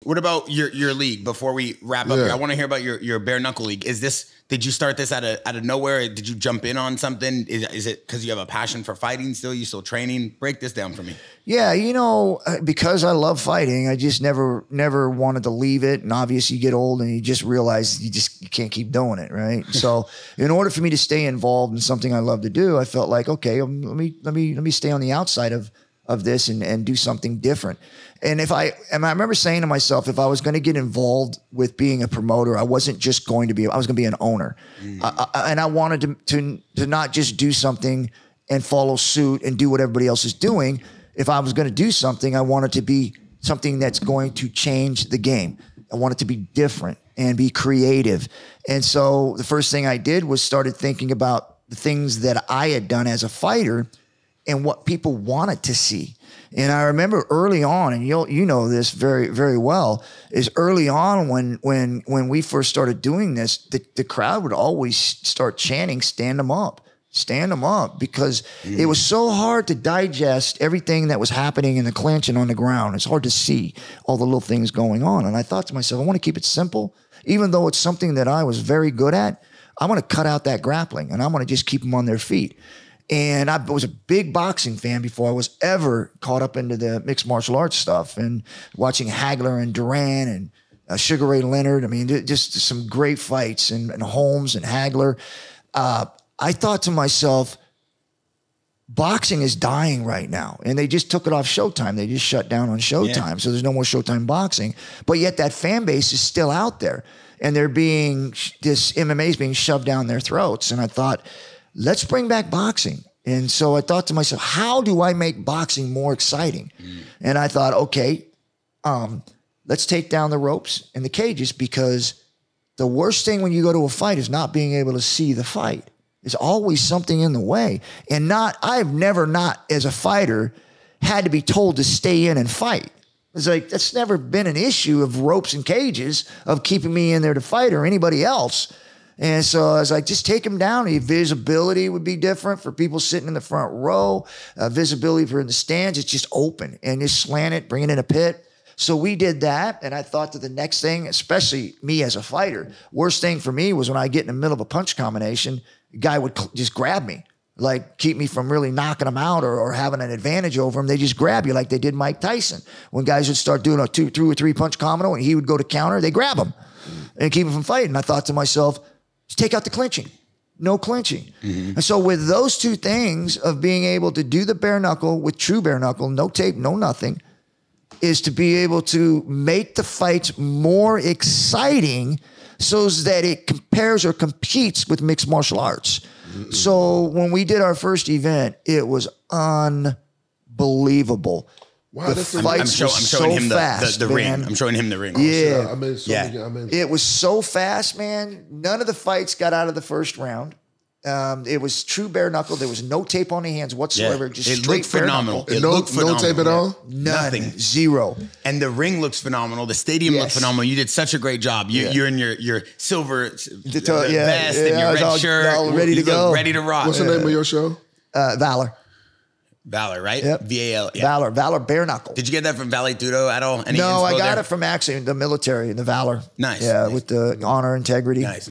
What about your league before we wrap up here? I want to hear about your bare knuckle league. Did you start this out of nowhere? Did you jump in on something? Is it because you have a passion for fighting still? You still training? Break this down for me. Yeah, you know, because I love fighting, I just never wanted to leave it. And obviously you get old and you just realize you can't keep doing it, right? So in order for me to stay involved in something I love to do, I felt like, okay, let me stay on the outside of this and do something different. And I remember saying to myself, if I was going to get involved with being a promoter, I wasn't just going to be, I was going to be an owner. And I wanted to not just do something and follow suit and do what everybody else is doing. If I was going to do something, I wanted to be something that's going to change the game. I want it to be different and be creative. And so the first thing I did was started thinking about the things that I had done as a fighter and what people wanted to see. And I remember early on, and you know this very, very well, is early on when we first started doing this, the crowd would always start chanting, stand them up, because it was so hard to digest everything that was happening in the clinch and on the ground. It's hard to see all the little things going on. And I thought to myself, I want to keep it simple, even though it's something that I was very good at. I want to cut out that grappling, and I want to just keep them on their feet. And I was a big boxing fan before I was ever caught up into the mixed martial arts stuff and watching Hagler and Duran and Sugar Ray Leonard. I mean, just some great fights and Holmes and Hagler. I thought to myself, boxing is dying right now. And they just took it off Showtime. They just shut down on Showtime. Yeah. So there's no more Showtime boxing. But yet that fan base is still out there. And this MMA is being shoved down their throats. And I thought, let's bring back boxing. And so I thought to myself, how do I make boxing more exciting? And I thought, okay, let's take down the ropes and the cages, because the worst thing when you go to a fight is not being able to see the fight. There's always something in the way. And I've never as a fighter had to be told to stay in and fight. It's like, that's never been an issue of ropes and cages of keeping me in there to fight or anybody else. And so I was like, just take them down. The visibility would be different for people sitting in the front row. Visibility for in the stands, it's just open and just slant it, bring it in a pit. So we did that. And I thought that the next thing, especially me as a fighter, worst thing for me was when I get in the middle of a punch combination, a guy would just grab me, like keep me from really knocking them out or having an advantage over them. They just grab you like they did Mike Tyson. When guys would start doing a 2 or 3 punch combo and he would go to counter, they grab him and keep him from fighting. I thought to myself, just take out the clinching, no clinching. And so with those two things of being able to do the bare knuckle with true bare knuckle, no tape, no nothing, is to be able to make the fights more exciting so that it compares or competes with mixed martial arts. So when we did our first event, it was unbelievable. Wow, the fights I'm showing him the ring. I'm showing him the ring. Yeah. It was so fast, man. None of the fights got out of the first round. It was true bare knuckle. There was no tape on the hands whatsoever. Just it straight looked phenomenal. Bare knuckle. No tape at all? Nothing. Zero. And the ring looks phenomenal. The stadium looked phenomenal. You did such a great job. You're in your silver vest and your red shirt. All ready to go. Ready to rock. What's the name of your show? Valor. Valor, right? Yep. VAL. Yeah. Valor bare knuckle. Did you get that from Vale Tudo at all? No, I got it from actually the military, the Valor. Nice. Yeah, with the honor, integrity. Nice.